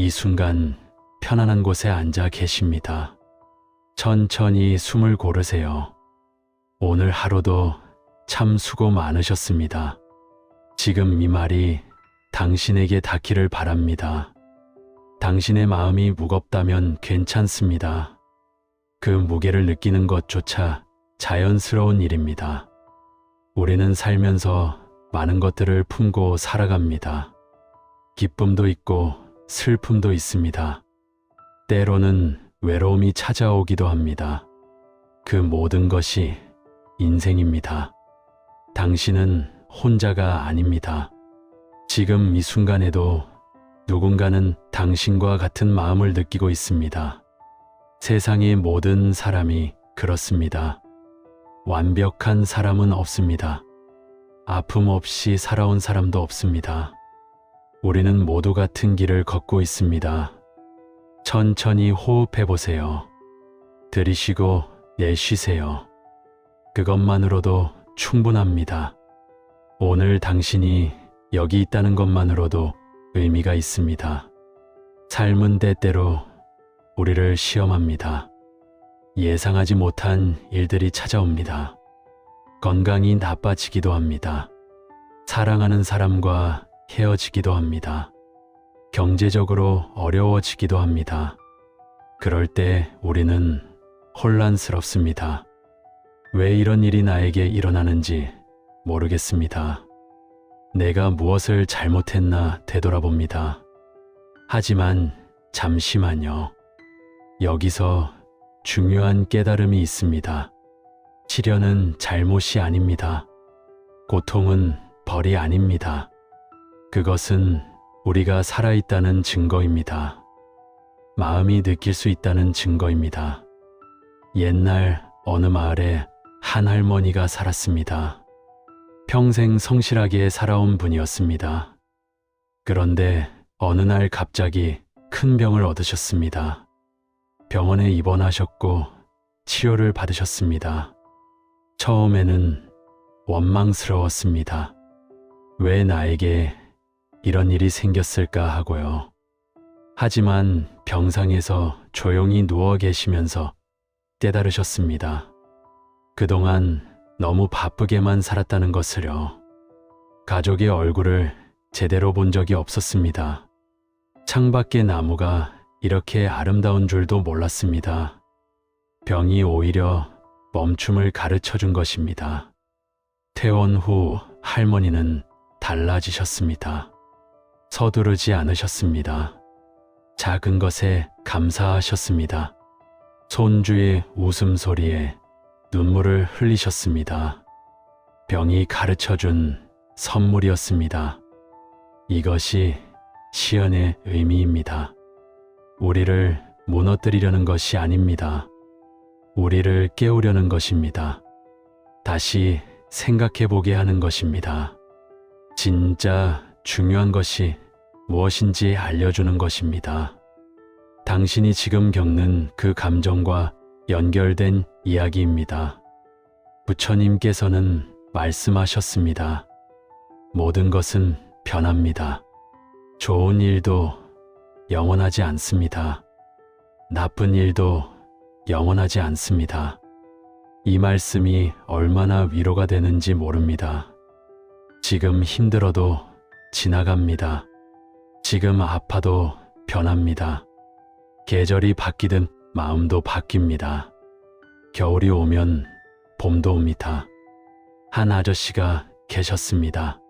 이 순간 편안한 곳에 앉아 계십니다. 천천히 숨을 고르세요. 오늘 하루도 참 수고 많으셨습니다. 지금 이 말이 당신에게 닿기를 바랍니다. 당신의 마음이 무겁다면 괜찮습니다. 그 무게를 느끼는 것조차 자연스러운 일입니다. 우리는 살면서 많은 것들을 품고 살아갑니다. 기쁨도 있고 슬픔도 있습니다. 때로는 외로움이 찾아오기도 합니다. 그 모든 것이 인생입니다. 당신은 혼자가 아닙니다. 지금 이 순간에도 누군가는 당신과 같은 마음을 느끼고 있습니다. 세상의 모든 사람이 그렇습니다. 완벽한 사람은 없습니다. 아픔 없이 살아온 사람도 없습니다. 우리는 모두 같은 길을 걷고 있습니다. 천천히 호흡해 보세요. 들이쉬고 내쉬세요. 그것만으로도 충분합니다. 오늘 당신이 여기 있다는 것만으로도 의미가 있습니다. 삶은 때때로 우리를 시험합니다. 예상하지 못한 일들이 찾아옵니다. 건강이 나빠지기도 합니다. 사랑하는 사람과 헤어지기도 합니다. 경제적으로 어려워지기도 합니다. 그럴 때 우리는 혼란스럽습니다. 왜 이런 일이 나에게 일어나는지 모르겠습니다. 내가 무엇을 잘못했나 되돌아봅니다. 하지만 잠시만요. 여기서 중요한 깨달음이 있습니다. 치료는 잘못이 아닙니다. 고통은 벌이 아닙니다. 그것은 우리가 살아있다는 증거입니다. 마음이 느낄 수 있다는 증거입니다. 옛날 어느 마을에 한 할머니가 살았습니다. 평생 성실하게 살아온 분이었습니다. 그런데 어느 날 갑자기 큰 병을 얻으셨습니다. 병원에 입원하셨고 치료를 받으셨습니다. 처음에는 원망스러웠습니다. 왜 나에게 이런 일이 생겼을까 하고요. 하지만 병상에서 조용히 누워 계시면서 깨달으셨습니다. 그동안 너무 바쁘게만 살았다는 것을요. 가족의 얼굴을 제대로 본 적이 없었습니다. 창밖의 나무가 이렇게 아름다운 줄도 몰랐습니다. 병이 오히려 멈춤을 가르쳐 준 것입니다. 퇴원 후 할머니는 달라지셨습니다. 서두르지 않으셨습니다. 작은 것에 감사하셨습니다. 손주의 웃음소리에 눈물을 흘리셨습니다. 병이 가르쳐준 선물이었습니다. 이것이 시연의 의미입니다. 우리를 무너뜨리려는 것이 아닙니다. 우리를 깨우려는 것입니다. 다시 생각해보게 하는 것입니다. 진짜 중요한 것이 무엇인지 알려주는 것입니다. 당신이 지금 겪는 그 감정과 연결된 이야기입니다. 부처님께서는 말씀하셨습니다. 모든 것은 변합니다. 좋은 일도 영원하지 않습니다. 나쁜 일도 영원하지 않습니다. 이 말씀이 얼마나 위로가 되는지 모릅니다. 지금 힘들어도 지나갑니다. 지금 아파도 변합니다. 계절이 바뀌든 마음도 바뀝니다. 겨울이 오면 봄도 옵니다. 한 아저씨가 계셨습니다.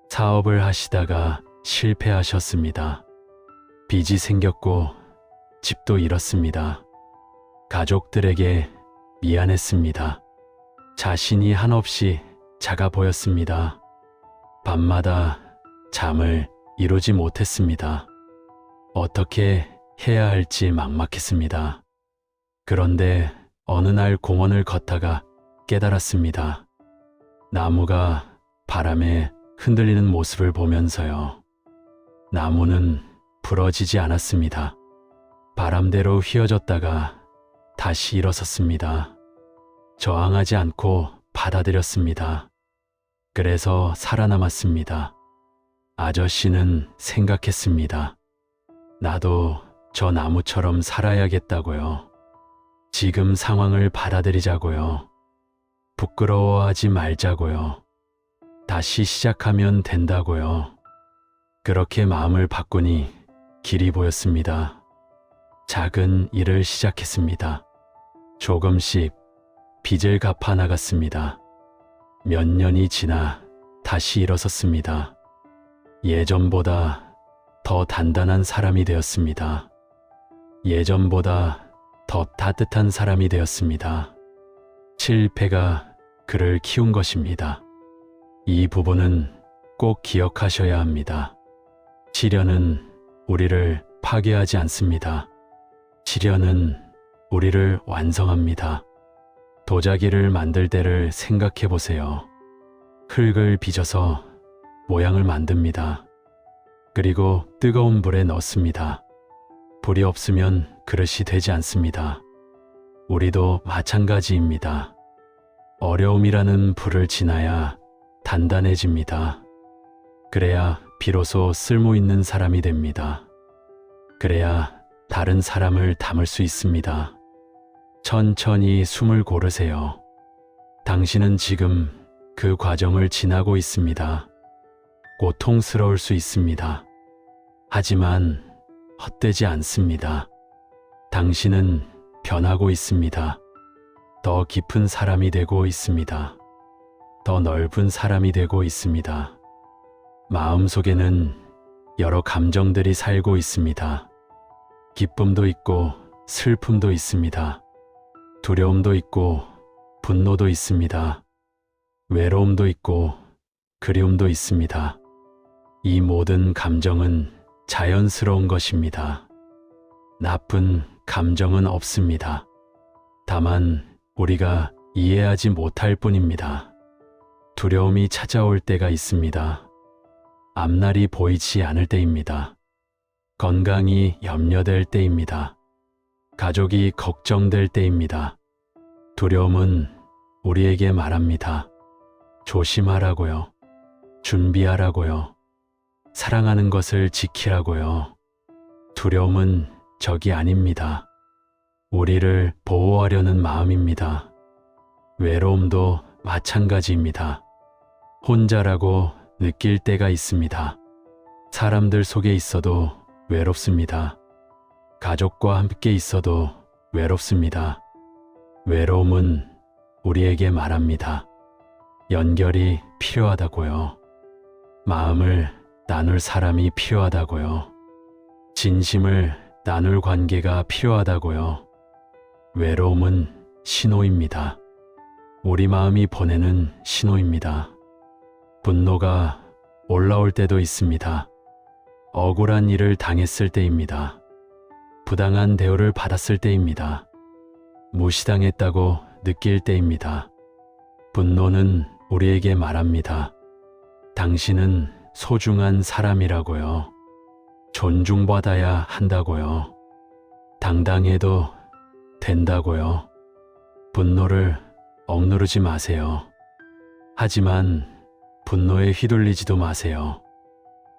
사업을 하시다가 실패하셨습니다. 빚이 생겼고 집도 잃었습니다. 가족들에게 미안했습니다. 자신이 한없이 작아 보였습니다. 밤마다 잠을 이루지 못했습니다. 어떻게 해야 할지 막막했습니다. 그런데 어느 날 공원을 걷다가 깨달았습니다. 나무가 바람에 흔들리는 모습을 보면서요. 나무는 부러지지 않았습니다. 바람대로 휘어졌다가 다시 일어섰습니다. 저항하지 않고 받아들였습니다. 그래서 살아남았습니다. 아저씨는 생각했습니다. 나도 저 나무처럼 살아야겠다고요. 지금 상황을 받아들이자고요. 부끄러워하지 말자고요. 다시 시작하면 된다고요. 그렇게 마음을 바꾸니 길이 보였습니다. 작은 일을 시작했습니다. 조금씩 빚을 갚아 나갔습니다. 몇 년이 지나 다시 일어섰습니다. 예전보다 더 단단한 사람이 되었습니다. 예전보다 더 따뜻한 사람이 되었습니다. 실패가 그를 키운 것입니다. 이 부분은 꼭 기억하셔야 합니다. 시련은 우리를 파괴하지 않습니다. 시련은 우리를 완성합니다. 도자기를 만들 때를 생각해 보세요. 흙을 빚어서 모양을 만듭니다. 그리고 뜨거운 불에 넣습니다. 불이 없으면 그릇이 되지 않습니다. 우리도 마찬가지입니다. 어려움이라는 불을 지나야 단단해집니다. 그래야 비로소 쓸모 있는 사람이 됩니다. 그래야 다른 사람을 담을 수 있습니다. 천천히 숨을 고르세요. 당신은 지금 그 과정을 지나고 있습니다. 고통스러울 수 있습니다. 하지만 헛되지 않습니다. 당신은 변하고 있습니다. 더 깊은 사람이 되고 있습니다. 더 넓은 사람이 되고 있습니다. 마음속에는 여러 감정들이 살고 있습니다. 기쁨도 있고 슬픔도 있습니다. 두려움도 있고 분노도 있습니다. 외로움도 있고 그리움도 있습니다. 이 모든 감정은 자연스러운 것입니다. 나쁜 감정은 없습니다. 다만 우리가 이해하지 못할 뿐입니다. 두려움이 찾아올 때가 있습니다. 앞날이 보이지 않을 때입니다. 건강이 염려될 때입니다. 가족이 걱정될 때입니다. 두려움은 우리에게 말합니다. 조심하라고요. 준비하라고요. 사랑하는 것을 지키라고요. 두려움은 적이 아닙니다. 우리를 보호하려는 마음입니다. 외로움도 마찬가지입니다. 혼자라고 느낄 때가 있습니다. 사람들 속에 있어도 외롭습니다. 가족과 함께 있어도 외롭습니다. 외로움은 우리에게 말합니다. 연결이 필요하다고요. 마음을 나눌 사람이 필요하다고요. 진심을 나눌 관계가 필요하다고요. 외로움은 신호입니다. 우리 마음이 보내는 신호입니다. 분노가 올라올 때도 있습니다. 억울한 일을 당했을 때입니다. 부당한 대우를 받았을 때입니다. 무시당했다고 느낄 때입니다. 분노는 우리에게 말합니다. 당신은 소중한 사람이라고요. 존중받아야 한다고요. 당당해도 된다고요. 분노를 억누르지 마세요. 하지만 분노에 휘둘리지도 마세요.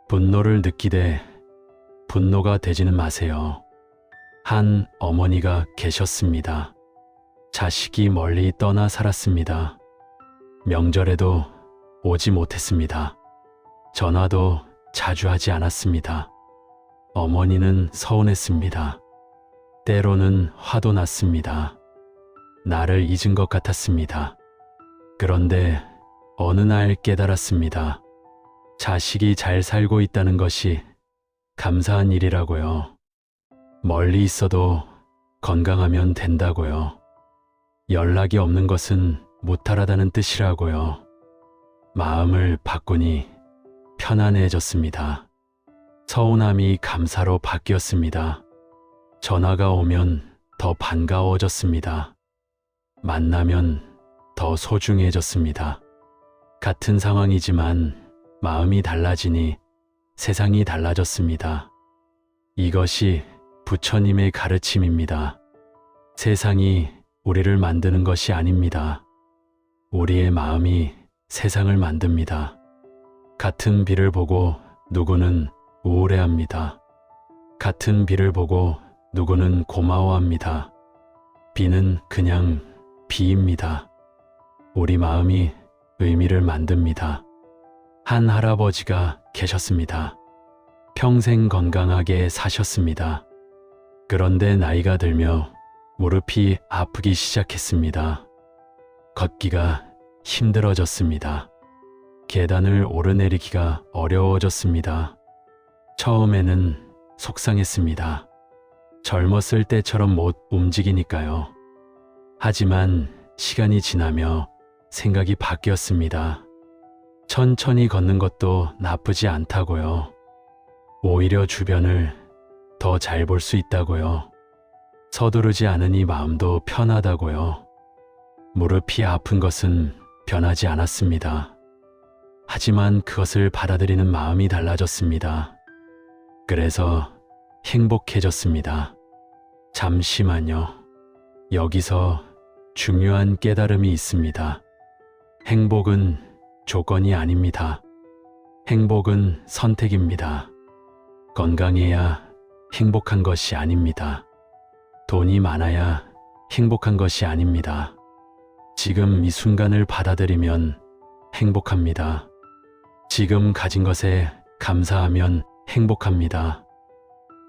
분노를 느끼되 분노가 되지는 마세요. 한 어머니가 계셨습니다. 자식이 멀리 떠나 살았습니다. 명절에도 오지 못했습니다. 전화도 자주 하지 않았습니다. 어머니는 서운했습니다. 때로는 화도 났습니다. 나를 잊은 것 같았습니다. 그런데 어느 날 깨달았습니다. 자식이 잘 살고 있다는 것이 감사한 일이라고요. 멀리 있어도 건강하면 된다고요. 연락이 없는 것은 무탈하다는 뜻이라고요. 마음을 바꾸니 편안해졌습니다. 서운함이 감사로 바뀌었습니다. 전화가 오면 더 반가워졌습니다. 만나면 더 소중해졌습니다. 같은 상황이지만 마음이 달라지니 세상이 달라졌습니다. 이것이 부처님의 가르침입니다. 세상이 우리를 만드는 것이 아닙니다. 우리의 마음이 세상을 만듭니다. 같은 비를 보고 누구는 우울해합니다. 같은 비를 보고 누구는 고마워합니다. 비는 그냥 비입니다. 우리 마음이 의미를 만듭니다. 한 할아버지가 계셨습니다. 평생 건강하게 사셨습니다. 그런데 나이가 들며 무릎이 아프기 시작했습니다. 걷기가 힘들어졌습니다. 계단을 오르내리기가 어려워졌습니다. 처음에는 속상했습니다. 젊었을 때처럼 못 움직이니까요. 하지만 시간이 지나며 생각이 바뀌었습니다. 천천히 걷는 것도 나쁘지 않다고요. 오히려 주변을 더 잘 볼 수 있다고요. 서두르지 않으니 마음도 편하다고요. 무릎이 아픈 것은 변하지 않았습니다. 하지만 그것을 받아들이는 마음이 달라졌습니다. 그래서 행복해졌습니다. 잠시만요. 여기서 중요한 깨달음이 있습니다. 행복은 조건이 아닙니다. 행복은 선택입니다. 건강해야 행복한 것이 아닙니다. 돈이 많아야 행복한 것이 아닙니다. 지금 이 순간을 받아들이면 행복합니다. 지금 가진 것에 감사하면 행복합니다.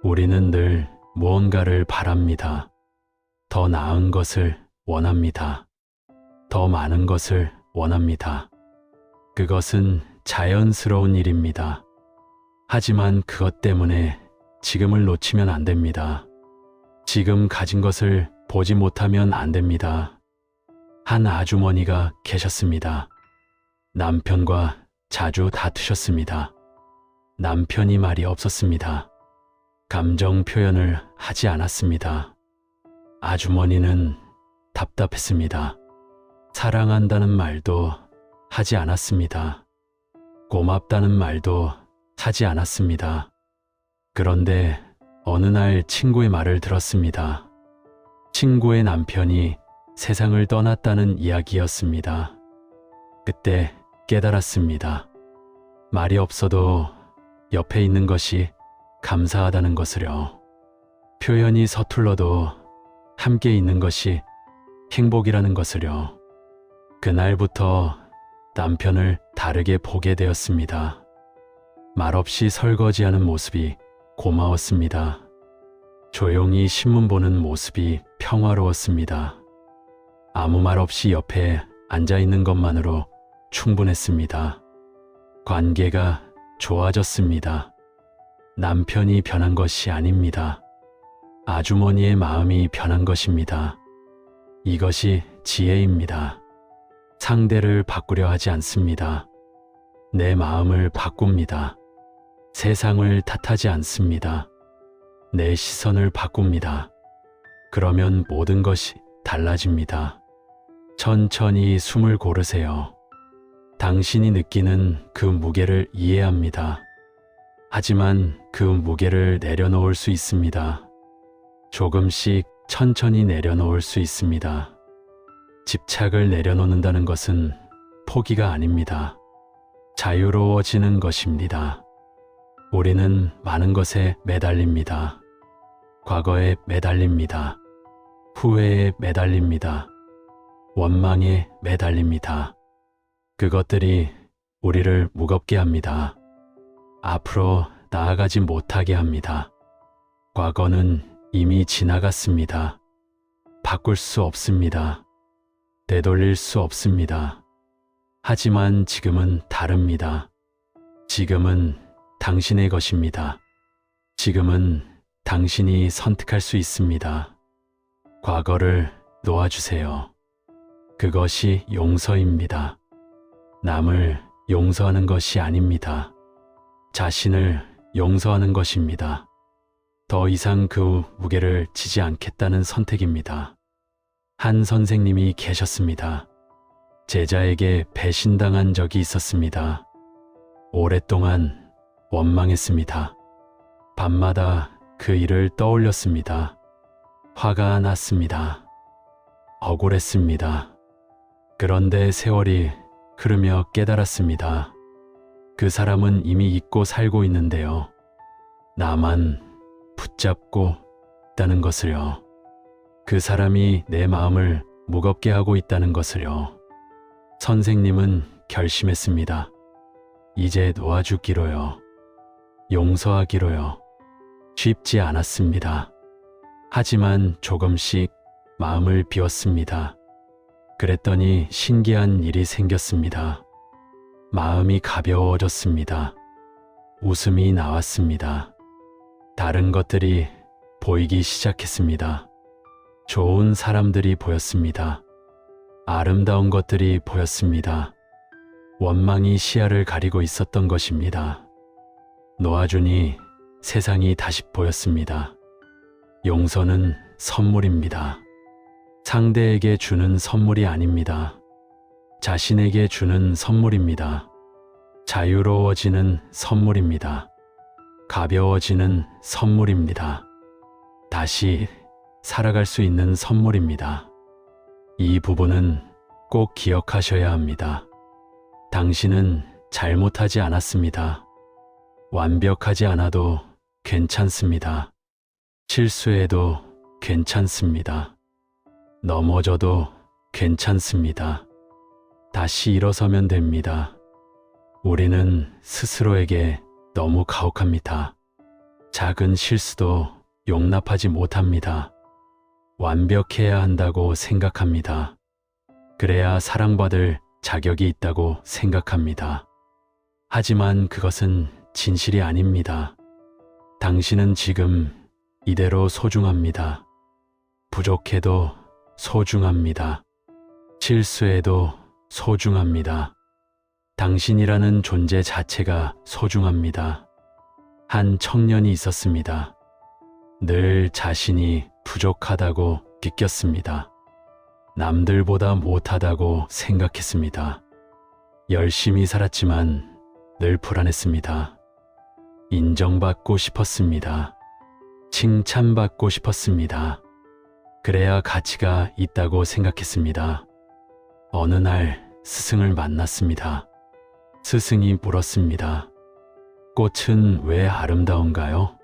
우리는 늘 무언가를 바랍니다. 더 나은 것을 원합니다. 더 많은 것을 원합니다. 그것은 자연스러운 일입니다. 하지만 그것 때문에 지금을 놓치면 안 됩니다. 지금 가진 것을 보지 못하면 안 됩니다. 한 아주머니가 계셨습니다. 남편과 자주 다투셨습니다. 남편이 말이 없었습니다. 감정 표현을 하지 않았습니다. 아주머니는 답답했습니다. 사랑한다는 말도 하지 않았습니다. 고맙다는 말도 하지 않았습니다. 그런데 어느 날 친구의 말을 들었습니다. 친구의 남편이 세상을 떠났다는 이야기였습니다. 그때 깨달았습니다. 말이 없어도 옆에 있는 것이 감사하다는 것을요. 표현이 서툴러도 함께 있는 것이 행복이라는 것을요. 그날부터 남편을 다르게 보게 되었습니다. 말없이 설거지하는 모습이 고마웠습니다. 조용히 신문 보는 모습이 평화로웠습니다. 아무 말 없이 옆에 앉아 있는 것만으로 충분했습니다. 관계가 좋아졌습니다. 남편이 변한 것이 아닙니다. 아주머니의 마음이 변한 것입니다. 이것이 지혜입니다. 상대를 바꾸려 하지 않습니다. 내 마음을 바꿉니다. 세상을 탓하지 않습니다. 내 시선을 바꿉니다. 그러면 모든 것이 달라집니다. 천천히 숨을 고르세요. 당신이 느끼는 그 무게를 이해합니다. 하지만 그 무게를 내려놓을 수 있습니다. 조금씩 천천히 내려놓을 수 있습니다. 집착을 내려놓는다는 것은 포기가 아닙니다. 자유로워지는 것입니다. 우리는 많은 것에 매달립니다. 과거에 매달립니다. 후회에 매달립니다. 원망에 매달립니다. 그것들이 우리를 무겁게 합니다. 앞으로 나아가지 못하게 합니다. 과거는 이미 지나갔습니다. 바꿀 수 없습니다. 되돌릴 수 없습니다. 하지만 지금은 다릅니다. 지금은 당신의 것입니다. 지금은 당신이 선택할 수 있습니다. 과거를 놓아주세요. 그것이 용서입니다. 남을 용서하는 것이 아닙니다. 자신을 용서하는 것입니다. 더 이상 그 무게를 지지 않겠다는 선택입니다. 한 선생님이 계셨습니다. 제자에게 배신당한 적이 있었습니다. 오랫동안 원망했습니다. 밤마다 그 일을 떠올렸습니다. 화가 났습니다. 억울했습니다. 그런데 세월이 흐르며 깨달았습니다. 그 사람은 이미 잊고 살고 있는데요. 나만 붙잡고 있다는 것을요. 그 사람이 내 마음을 무겁게 하고 있다는 것을요. 선생님은 결심했습니다. 이제 놓아주기로요. 용서하기로요. 쉽지 않았습니다. 하지만 조금씩 마음을 비웠습니다. 그랬더니 신기한 일이 생겼습니다. 마음이 가벼워졌습니다. 웃음이 나왔습니다. 다른 것들이 보이기 시작했습니다. 좋은 사람들이 보였습니다. 아름다운 것들이 보였습니다. 원망이 시야를 가리고 있었던 것입니다. 놓아주니 세상이 다시 보였습니다. 용서는 선물입니다. 상대에게 주는 선물이 아닙니다. 자신에게 주는 선물입니다. 자유로워지는 선물입니다. 가벼워지는 선물입니다. 다시 살아갈 수 있는 선물입니다. 이 부분은 꼭 기억하셔야 합니다. 당신은 잘못하지 않았습니다. 완벽하지 않아도 괜찮습니다. 실수해도 괜찮습니다. 넘어져도 괜찮습니다. 다시 일어서면 됩니다. 우리는 스스로에게 너무 가혹합니다. 작은 실수도 용납하지 못합니다. 완벽해야 한다고 생각합니다. 그래야 사랑받을 자격이 있다고 생각합니다. 하지만 그것은 진실이 아닙니다. 당신은 지금 이대로 소중합니다. 부족해도 소중합니다. 실수해도 소중합니다. 당신이라는 존재 자체가 소중합니다. 한 청년이 있었습니다. 늘 자신이 부족하다고 느꼈습니다. 남들보다 못하다고 생각했습니다. 열심히 살았지만 늘 불안했습니다. 인정받고 싶었습니다. 칭찬받고 싶었습니다. 그래야 가치가 있다고 생각했습니다. 어느 날 스승을 만났습니다. 스승이 물었습니다. 꽃은 왜 아름다운가요?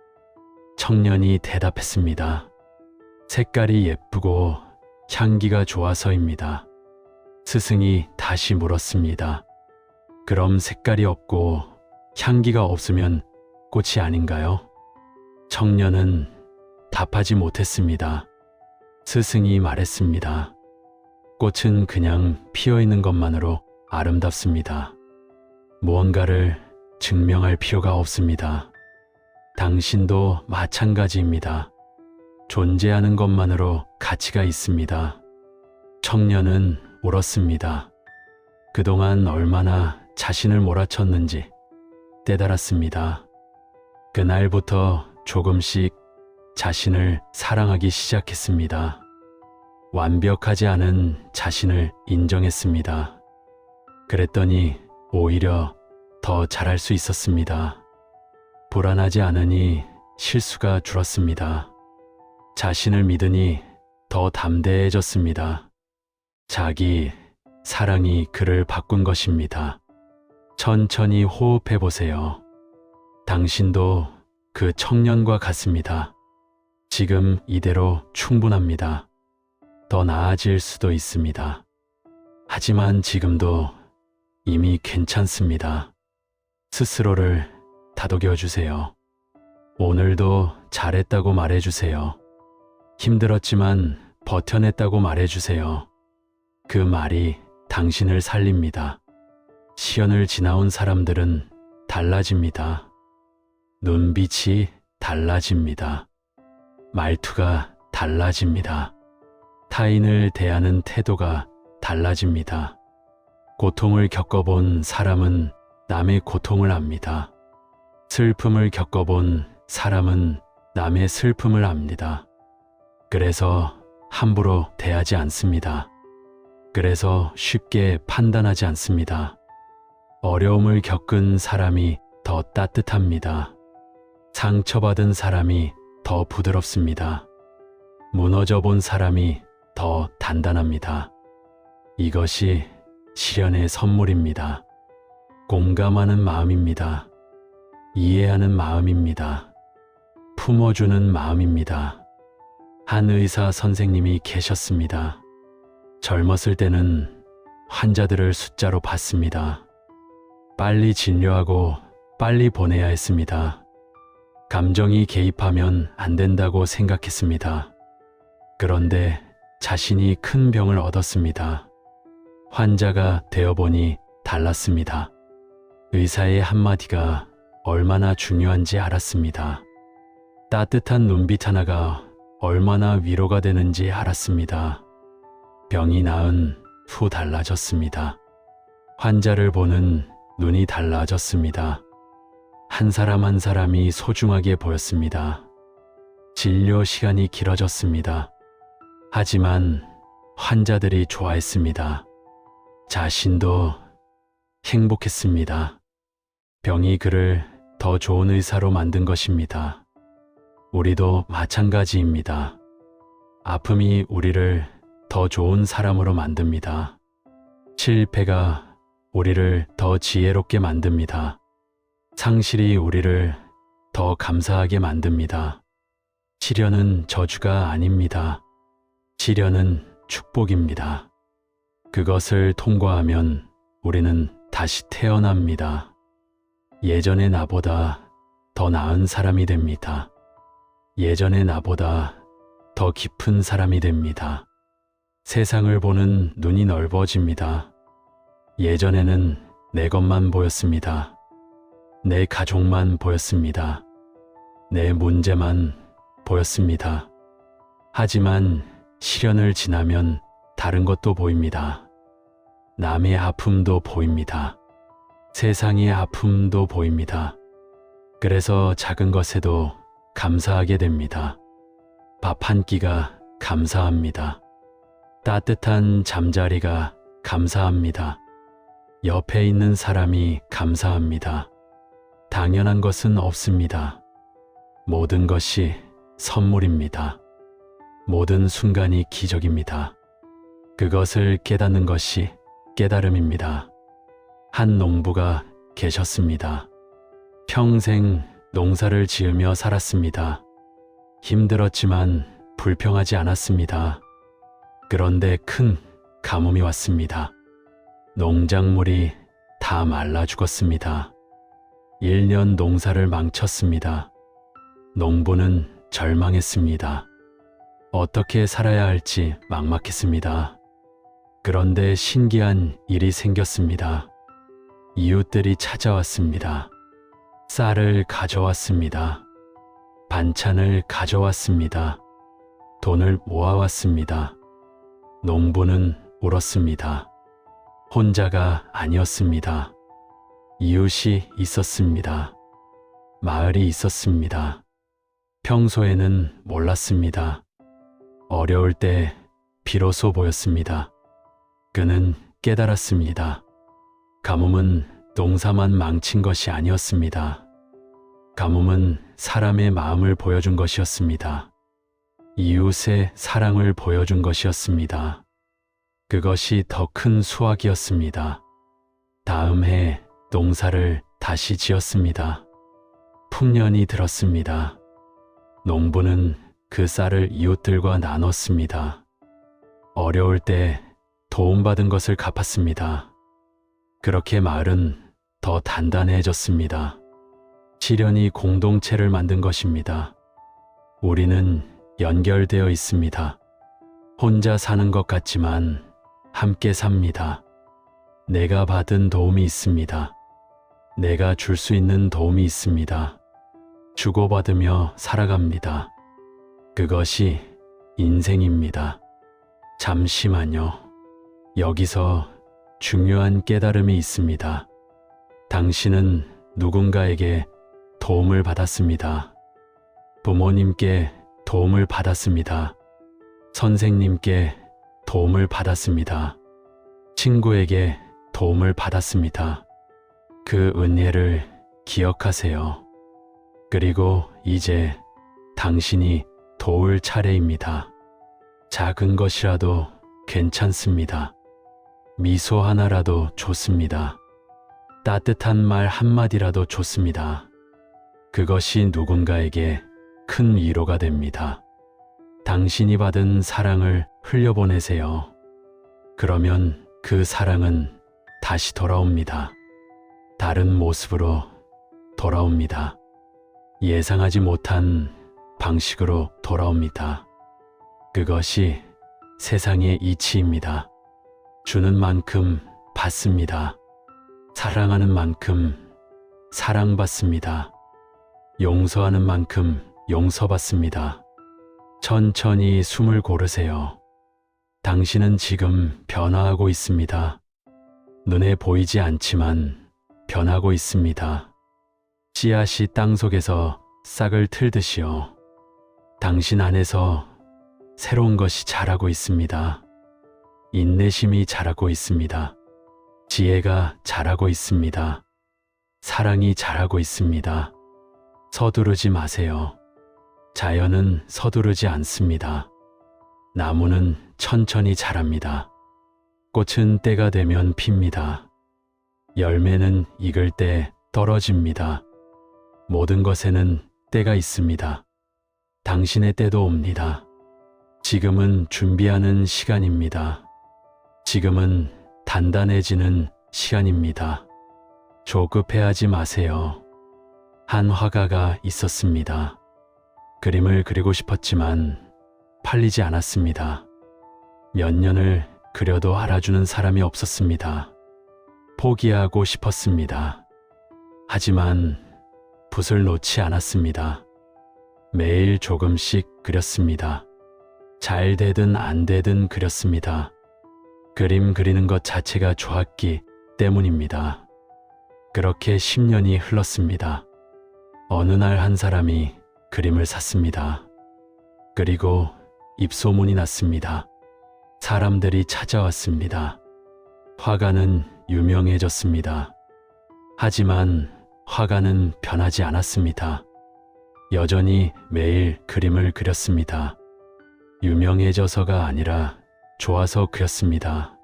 청년이 대답했습니다. 색깔이 예쁘고 향기가 좋아서입니다. 스승이 다시 물었습니다. 그럼 색깔이 없고 향기가 없으면 꽃이 아닌가요? 청년은 답하지 못했습니다. 스승이 말했습니다. 꽃은 그냥 피어 있는 것만으로 아름답습니다. 무언가를 증명할 필요가 없습니다. 당신도 마찬가지입니다. 존재하는 것만으로 가치가 있습니다. 청년은 울었습니다. 그동안 얼마나 자신을 몰아쳤는지 깨달았습니다. 그날부터 조금씩 자신을 사랑하기 시작했습니다. 완벽하지 않은 자신을 인정했습니다. 그랬더니 오히려 더 잘할 수 있었습니다. 불안하지 않으니 실수가 줄었습니다. 자신을 믿으니 더 담대해졌습니다. 자기 사랑이 그를 바꾼 것입니다. 천천히 호흡해 보세요. 당신도 그 청년과 같습니다. 지금 이대로 충분합니다. 더 나아질 수도 있습니다. 하지만 지금도 이미 괜찮습니다. 스스로를 다독여 주세요. 오늘도 잘했다고 말해주세요. 힘들었지만 버텨냈다고 말해주세요. 그 말이 당신을 살립니다. 시련을 지나온 사람들은 달라집니다. 눈빛이 달라집니다. 말투가 달라집니다. 타인을 대하는 태도가 달라집니다. 고통을 겪어본 사람은 남의 고통을 압니다. 슬픔을 겪어본 사람은 남의 슬픔을 압니다. 그래서 함부로 대하지 않습니다. 그래서 쉽게 판단하지 않습니다. 어려움을 겪은 사람이 더 따뜻합니다. 상처받은 사람이 더 부드럽습니다. 무너져 본 사람이 더 단단합니다. 이것이 시련의 선물입니다. 공감하는 마음입니다. 이해하는 마음입니다. 품어주는 마음입니다. 한 의사 선생님이 계셨습니다. 젊었을 때는 환자들을 숫자로 봤습니다. 빨리 진료하고 빨리 보내야 했습니다. 감정이 개입하면 안 된다고 생각했습니다. 그런데 자신이 큰 병을 얻었습니다. 환자가 되어보니 달랐습니다. 의사의 한마디가 얼마나 중요한지 알았습니다. 따뜻한 눈빛 하나가 얼마나 위로가 되는지 알았습니다. 병이 나은 후 달라졌습니다. 환자를 보는 눈이 달라졌습니다. 한 사람 한 사람이 소중하게 보였습니다. 진료 시간이 길어졌습니다. 하지만 환자들이 좋아했습니다. 자신도 행복했습니다. 병이 그를 더 좋은 의사로 만든 것입니다. 우리도 마찬가지입니다. 아픔이 우리를 더 좋은 사람으로 만듭니다. 실패가 우리를 더 지혜롭게 만듭니다. 상실이 우리를 더 감사하게 만듭니다. 시련은 저주가 아닙니다. 시련은 축복입니다. 그것을 통과하면 우리는 다시 태어납니다. 예전의 나보다 더 나은 사람이 됩니다. 예전의 나보다 더 깊은 사람이 됩니다. 세상을 보는 눈이 넓어집니다. 예전에는 내 것만 보였습니다. 내 가족만 보였습니다. 내 문제만 보였습니다. 하지만 시련을 지나면 다른 것도 보입니다. 남의 아픔도 보입니다. 세상의 아픔도 보입니다. 그래서 작은 것에도 감사하게 됩니다. 밥 한 끼가 감사합니다. 따뜻한 잠자리가 감사합니다. 옆에 있는 사람이 감사합니다. 당연한 것은 없습니다. 모든 것이 선물입니다. 모든 순간이 기적입니다. 그것을 깨닫는 것이 깨달음입니다. 한 농부가 계셨습니다. 평생 농사를 지으며 살았습니다. 힘들었지만 불평하지 않았습니다. 그런데 큰 가뭄이 왔습니다. 농작물이 다 말라 죽었습니다. 1년 농사를 망쳤습니다. 농부는 절망했습니다. 어떻게 살아야 할지 막막했습니다. 그런데 신기한 일이 생겼습니다. 이웃들이 찾아왔습니다. 쌀을 가져왔습니다. 반찬을 가져왔습니다. 돈을 모아왔습니다. 농부는 울었습니다. 혼자가 아니었습니다. 이웃이 있었습니다. 마을이 있었습니다. 평소에는 몰랐습니다. 어려울 때 비로소 보였습니다. 그는 깨달았습니다. 가뭄은 농사만 망친 것이 아니었습니다. 가뭄은 사람의 마음을 보여준 것이었습니다. 이웃의 사랑을 보여준 것이었습니다. 그것이 더 큰 수확이었습니다. 다음 해 농사를 다시 지었습니다. 풍년이 들었습니다. 농부는 그 쌀을 이웃들과 나눴습니다. 어려울 때 도움받은 것을 갚았습니다. 그렇게 마을은 더 단단해졌습니다. 시련이 공동체를 만든 것입니다. 우리는 연결되어 있습니다. 혼자 사는 것 같지만 함께 삽니다. 내가 받은 도움이 있습니다. 내가 줄 수 있는 도움이 있습니다. 주고받으며 살아갑니다. 그것이 인생입니다. 잠시만요. 여기서 중요한 깨달음이 있습니다. 당신은 누군가에게 도움을 받았습니다. 부모님께 도움을 받았습니다. 선생님께 도움을 받았습니다. 친구에게 도움을 받았습니다. 그 은혜를 기억하세요. 그리고 이제 당신이 도울 차례입니다. 작은 것이라도 괜찮습니다. 미소 하나라도 좋습니다. 따뜻한 말 한마디라도 좋습니다. 그것이 누군가에게 큰 위로가 됩니다. 당신이 받은 사랑을 흘려보내세요. 그러면 그 사랑은 다시 돌아옵니다. 다른 모습으로 돌아옵니다. 예상하지 못한 방식으로 돌아옵니다. 그것이 세상의 이치입니다. 주는 만큼 받습니다. 사랑하는 만큼 사랑받습니다. 용서하는 만큼 용서받습니다. 천천히 숨을 고르세요. 당신은 지금 변화하고 있습니다. 눈에 보이지 않지만 변하고 있습니다. 씨앗이 땅속에서 싹을 틀듯이요. 당신 안에서 새로운 것이 자라고 있습니다. 인내심이 자라고 있습니다. 지혜가 자라고 있습니다. 사랑이 자라고 있습니다. 서두르지 마세요. 자연은 서두르지 않습니다. 나무는 천천히 자랍니다. 꽃은 때가 되면 핍니다. 열매는 익을 때 떨어집니다. 모든 것에는 때가 있습니다. 당신의 때도 옵니다. 지금은 준비하는 시간입니다. 지금은 단단해지는 시간입니다. 조급해하지 마세요. 한 화가가 있었습니다. 그림을 그리고 싶었지만 팔리지 않았습니다. 몇 년을 그려도 알아주는 사람이 없었습니다. 포기하고 싶었습니다. 하지만 붓을 놓지 않았습니다. 매일 조금씩 그렸습니다. 잘 되든 안 되든 그렸습니다. 그림 그리는 것 자체가 좋았기 때문입니다. 그렇게 10년이 흘렀습니다. 어느 날 한 사람이 그림을 샀습니다. 그리고 입소문이 났습니다. 사람들이 찾아왔습니다. 화가는 유명해졌습니다. 하지만 화가는 변하지 않았습니다. 여전히 매일 그림을 그렸습니다. 유명해져서가 아니라 좋아서 그렸습니다.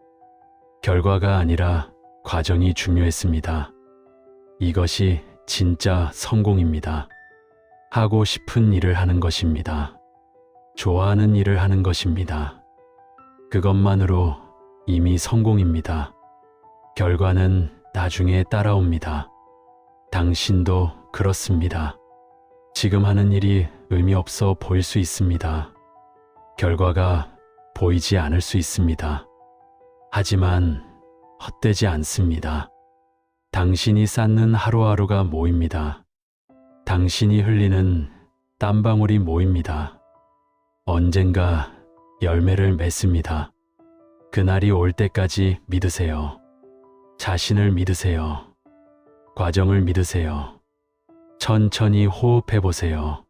결과가 아니라 과정이 중요했습니다. 이것이 진짜 성공입니다. 하고 싶은 일을 하는 것입니다. 좋아하는 일을 하는 것입니다. 그것만으로 이미 성공입니다. 결과는 나중에 따라옵니다. 당신도 그렇습니다. 지금 하는 일이 의미 없어 보일 수 있습니다. 결과가 보이지 않을 수 있습니다. 하지만 헛되지 않습니다. 당신이 쌓는 하루하루가 모입니다. 당신이 흘리는 땀방울이 모입니다. 언젠가 열매를 맺습니다. 그날이 올 때까지 믿으세요. 자신을 믿으세요. 과정을 믿으세요. 천천히 호흡해 보세요.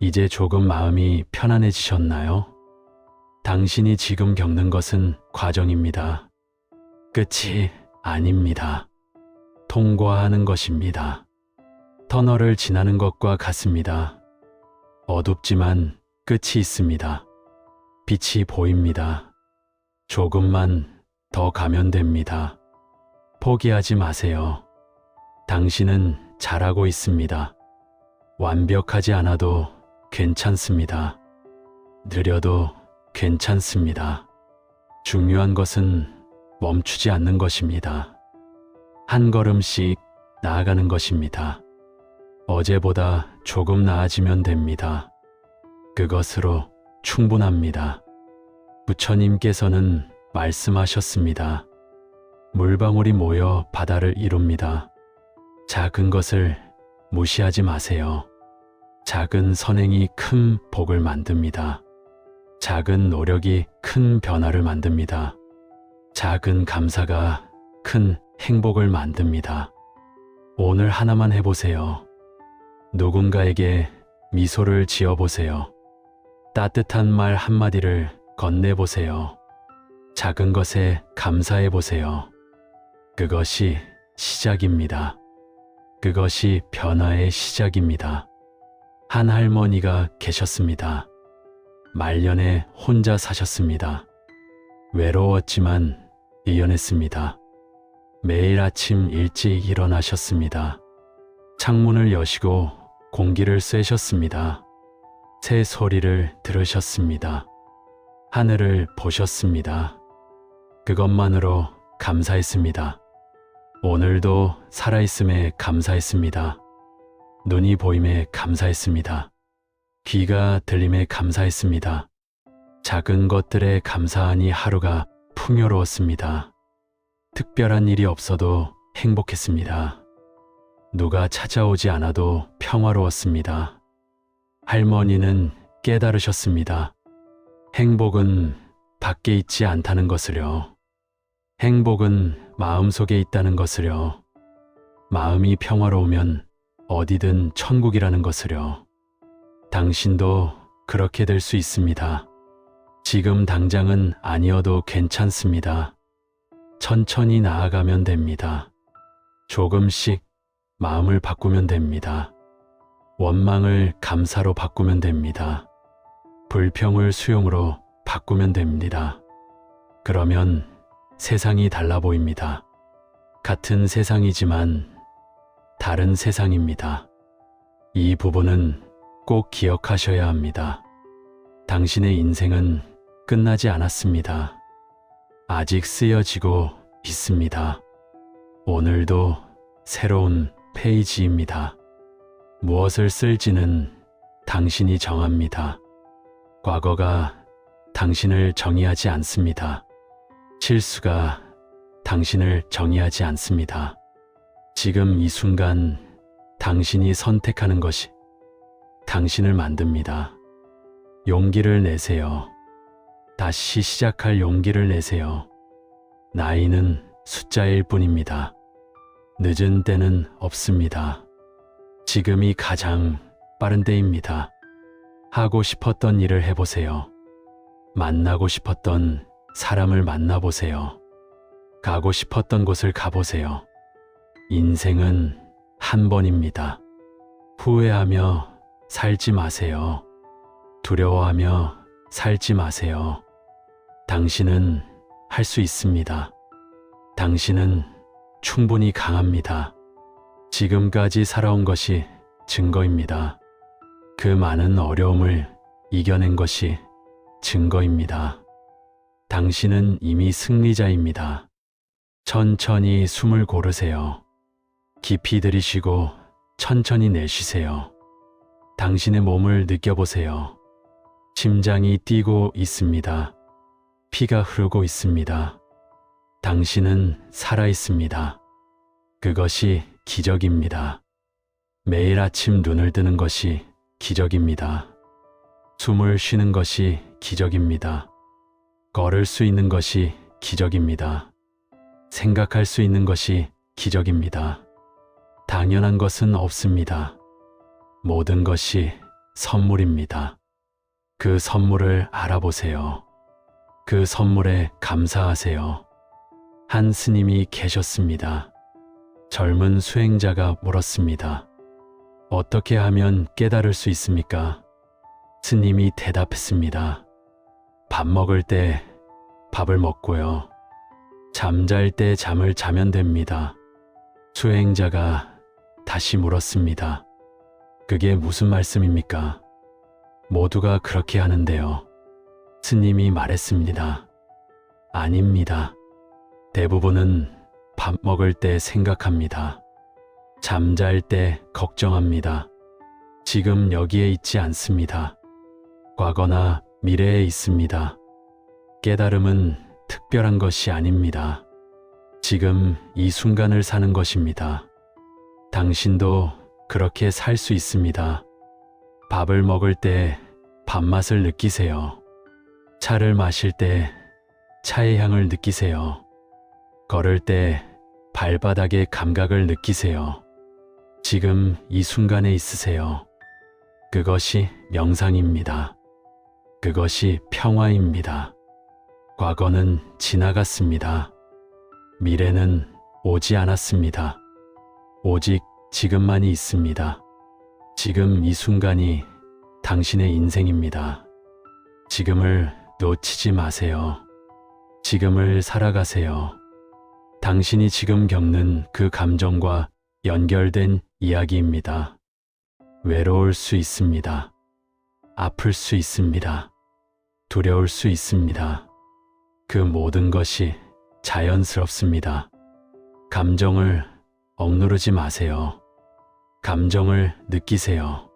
이제 조금 마음이 편안해지셨나요? 당신이 지금 겪는 것은 과정입니다. 끝이 아닙니다. 통과하는 것입니다. 터널을 지나는 것과 같습니다. 어둡지만 끝이 있습니다. 빛이 보입니다. 조금만 더 가면 됩니다. 포기하지 마세요. 당신은 잘하고 있습니다. 완벽하지 않아도 괜찮습니다. 느려도 괜찮습니다. 중요한 것은 멈추지 않는 것입니다. 한 걸음씩 나아가는 것입니다. 어제보다 조금 나아지면 됩니다. 그것으로 충분합니다. 부처님께서는 말씀하셨습니다. 물방울이 모여 바다를 이룹니다. 작은 것을 무시하지 마세요. 작은 선행이 큰 복을 만듭니다. 작은 노력이 큰 변화를 만듭니다. 작은 감사가 큰 행복을 만듭니다. 오늘 하나만 해보세요. 누군가에게 미소를 지어보세요. 따뜻한 말 한마디를 건네보세요. 작은 것에 감사해보세요. 그것이 시작입니다. 그것이 변화의 시작입니다. 한 할머니가 계셨습니다. 말년에 혼자 사셨습니다. 외로웠지만 이겨냈습니다. 매일 아침 일찍 일어나셨습니다. 창문을 여시고 공기를 쐬셨습니다. 새 소리를 들으셨습니다. 하늘을 보셨습니다. 그것만으로 감사했습니다. 오늘도 살아있음에 감사했습니다. 눈이 보임에 감사했습니다. 귀가 들림에 감사했습니다. 작은 것들에 감사하니 하루가 풍요로웠습니다. 특별한 일이 없어도 행복했습니다. 누가 찾아오지 않아도 평화로웠습니다. 할머니는 깨달으셨습니다. 행복은 밖에 있지 않다는 것을요. 행복은 마음속에 있다는 것을요. 마음이 평화로우면 어디든 천국이라는 것을요. 당신도 그렇게 될 수 있습니다. 지금 당장은 아니어도 괜찮습니다. 천천히 나아가면 됩니다. 조금씩 마음을 바꾸면 됩니다. 원망을 감사로 바꾸면 됩니다. 불평을 수용으로 바꾸면 됩니다. 그러면 세상이 달라 보입니다. 같은 세상이지만 다른 세상입니다. 이 부분은 꼭 기억하셔야 합니다. 당신의 인생은 끝나지 않았습니다. 아직 쓰여지고 있습니다. 오늘도 새로운 페이지입니다. 무엇을 쓸지는 당신이 정합니다. 과거가 당신을 정의하지 않습니다. 실수가 당신을 정의하지 않습니다. 지금 이 순간 당신이 선택하는 것이 당신을 만듭니다. 용기를 내세요. 다시 시작할 용기를 내세요. 나이는 숫자일 뿐입니다. 늦은 때는 없습니다. 지금이 가장 빠른 때입니다. 하고 싶었던 일을 해보세요. 만나고 싶었던 사람을 만나보세요. 가고 싶었던 곳을 가보세요. 인생은 한 번입니다. 후회하며 살지 마세요. 두려워하며 살지 마세요. 당신은 할 수 있습니다. 당신은 충분히 강합니다. 지금까지 살아온 것이 증거입니다. 그 많은 어려움을 이겨낸 것이 증거입니다. 당신은 이미 승리자입니다. 천천히 숨을 고르세요. 깊이 들이쉬고 천천히 내쉬세요. 당신의 몸을 느껴보세요. 심장이 뛰고 있습니다. 피가 흐르고 있습니다. 당신은 살아 있습니다. 그것이 기적입니다. 매일 아침 눈을 뜨는 것이 기적입니다. 숨을 쉬는 것이 기적입니다. 걸을 수 있는 것이 기적입니다. 생각할 수 있는 것이 기적입니다. 당연한 것은 없습니다. 모든 것이 선물입니다. 그 선물을 알아보세요. 그 선물에 감사하세요. 한 스님이 계셨습니다. 젊은 수행자가 물었습니다. 어떻게 하면 깨달을 수 있습니까? 스님이 대답했습니다. 밥 먹을 때 밥을 먹고요. 잠잘 때 잠을 자면 됩니다. 수행자가 다시 물었습니다. 그게 무슨 말씀입니까? 모두가 그렇게 하는데요. 스님이 말했습니다. 아닙니다. 대부분은 밥 먹을 때 생각합니다. 잠잘 때 걱정합니다. 지금 여기에 있지 않습니다. 과거나 미래에 있습니다. 깨달음은 특별한 것이 아닙니다. 지금 이 순간을 사는 것입니다. 당신도 그렇게 살 수 있습니다. 밥을 먹을 때 밥맛을 느끼세요. 차를 마실 때 차의 향을 느끼세요. 걸을 때 발바닥의 감각을 느끼세요. 지금 이 순간에 있으세요. 그것이 명상입니다. 그것이 평화입니다. 과거는 지나갔습니다. 미래는 오지 않았습니다. 오직 지금만이 있습니다. 지금 이 순간이 당신의 인생입니다. 지금을 놓치지 마세요. 지금을 살아가세요. 당신이 지금 겪는 그 감정과 연결된 이야기입니다. 외로울 수 있습니다. 아플 수 있습니다. 두려울 수 있습니다. 그 모든 것이 자연스럽습니다. 감정을 억누르지 마세요. 감정을 느끼세요.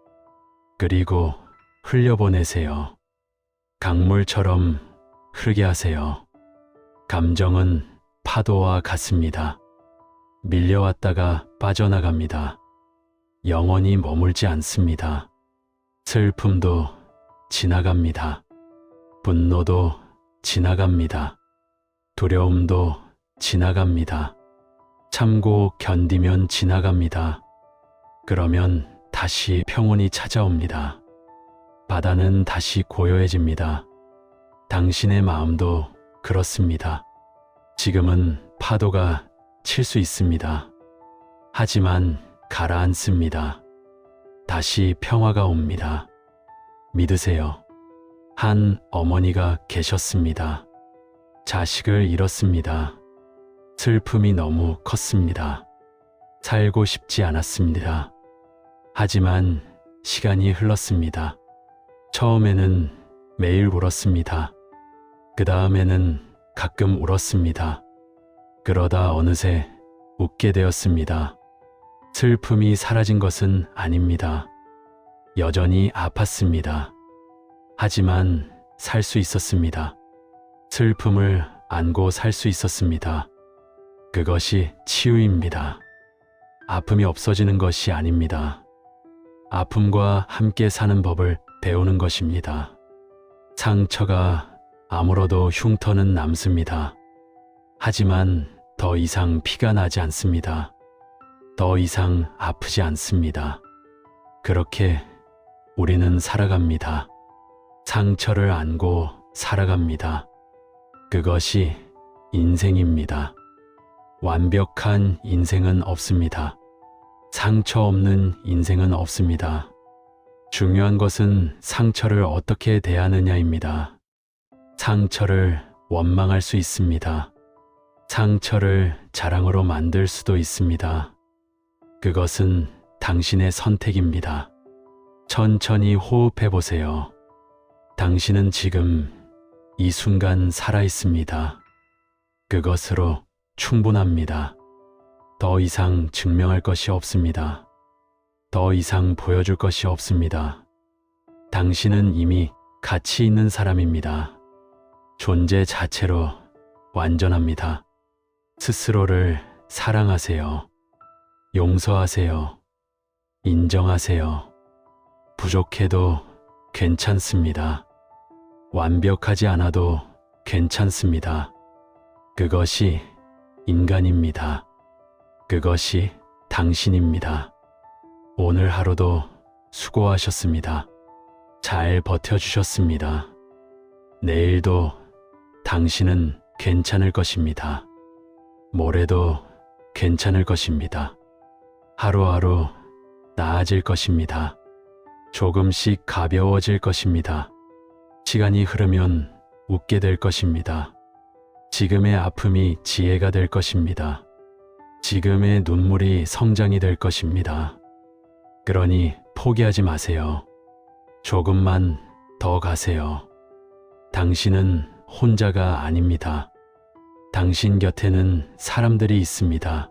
그리고 흘려보내세요. 강물처럼 흐르게 하세요. 감정은 파도와 같습니다. 밀려왔다가 빠져나갑니다. 영원히 머물지 않습니다. 슬픔도 지나갑니다. 분노도 지나갑니다. 두려움도 지나갑니다. 참고 견디면 지나갑니다. 그러면 다시 평온이 찾아옵니다. 바다는 다시 고요해집니다. 당신의 마음도 그렇습니다. 지금은 파도가 칠 수 있습니다. 하지만 가라앉습니다. 다시 평화가 옵니다. 믿으세요. 한 어머니가 계셨습니다. 자식을 잃었습니다. 슬픔이 너무 컸습니다. 살고 싶지 않았습니다. 하지만 시간이 흘렀습니다. 처음에는 매일 울었습니다. 그 다음에는 가끔 울었습니다. 그러다 어느새 웃게 되었습니다. 슬픔이 사라진 것은 아닙니다. 여전히 아팠습니다. 하지만 살 수 있었습니다. 슬픔을 안고 살 수 있었습니다. 그것이 치유입니다. 아픔이 없어지는 것이 아닙니다. 아픔과 함께 사는 법을 배우는 것입니다. 상처가 아물어도 흉터는 남습니다. 하지만 더 이상 피가 나지 않습니다. 더 이상 아프지 않습니다. 그렇게 우리는 살아갑니다. 상처를 안고 살아갑니다. 그것이 인생입니다. 완벽한 인생은 없습니다. 상처 없는 인생은 없습니다. 중요한 것은 상처를 어떻게 대하느냐입니다. 상처를 원망할 수 있습니다. 상처를 자랑으로 만들 수도 있습니다. 그것은 당신의 선택입니다. 천천히 호흡해 보세요. 당신은 지금 이 순간 살아 있습니다. 그것으로 충분합니다. 더 이상 증명할 것이 없습니다. 더 이상 보여줄 것이 없습니다. 당신은 이미 가치 있는 사람입니다. 존재 자체로 완전합니다. 스스로를 사랑하세요. 용서하세요. 인정하세요. 부족해도 괜찮습니다. 완벽하지 않아도 괜찮습니다. 그것이 인간입니다. 그것이 당신입니다. 오늘 하루도 수고하셨습니다. 잘 버텨주셨습니다. 내일도 당신은 괜찮을 것입니다. 모레도 괜찮을 것입니다. 하루하루 나아질 것입니다. 조금씩 가벼워질 것입니다. 시간이 흐르면 웃게 될 것입니다. 지금의 아픔이 지혜가 될 것입니다. 지금의 눈물이 성장이 될 것입니다. 그러니 포기하지 마세요. 조금만 더 가세요. 당신은 혼자가 아닙니다. 당신 곁에는 사람들이 있습니다.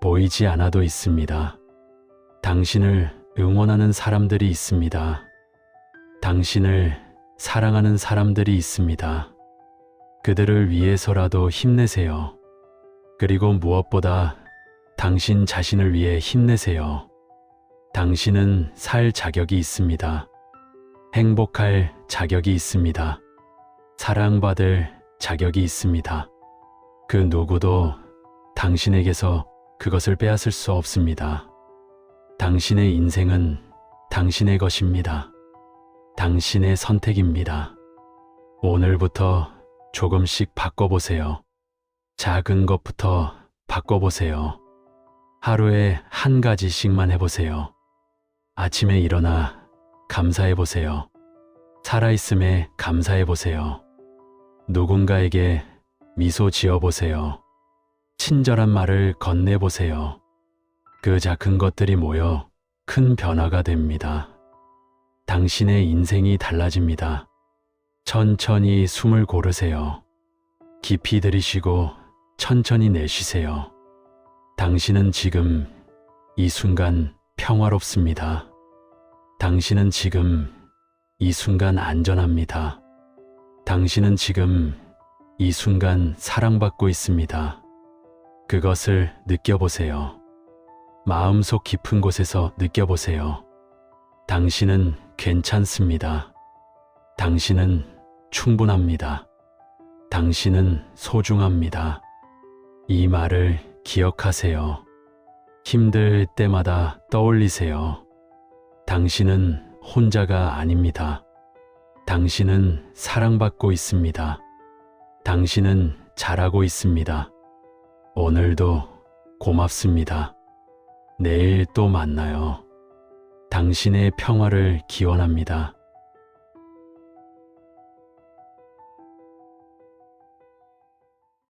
보이지 않아도 있습니다. 당신을 응원하는 사람들이 있습니다. 당신을 사랑하는 사람들이 있습니다. 그들을 위해서라도 힘내세요. 그리고 무엇보다 당신 자신을 위해 힘내세요. 당신은 살 자격이 있습니다. 행복할 자격이 있습니다. 사랑받을 자격이 있습니다. 그 누구도 당신에게서 그것을 빼앗을 수 없습니다. 당신의 인생은 당신의 것입니다. 당신의 선택입니다. 오늘부터 조금씩 바꿔보세요. 작은 것부터 바꿔보세요. 하루에 한 가지씩만 해보세요. 아침에 일어나 감사해보세요. 살아있음에 감사해보세요. 누군가에게 미소 지어보세요. 친절한 말을 건네보세요. 그 작은 것들이 모여 큰 변화가 됩니다. 당신의 인생이 달라집니다. 천천히 숨을 고르세요. 깊이 들이쉬고 천천히 내쉬세요. 당신은 지금 이 순간 평화롭습니다. 당신은 지금 이 순간 안전합니다. 당신은 지금 이 순간 사랑받고 있습니다. 그것을 느껴보세요. 마음속 깊은 곳에서 느껴보세요. 당신은 괜찮습니다. 당신은 충분합니다. 당신은 소중합니다. 이 말을 기억하세요. 힘들 때마다 떠올리세요. 당신은 혼자가 아닙니다. 당신은 사랑받고 있습니다. 당신은 잘하고 있습니다. 오늘도 고맙습니다. 내일 또 만나요. 당신의 평화를 기원합니다.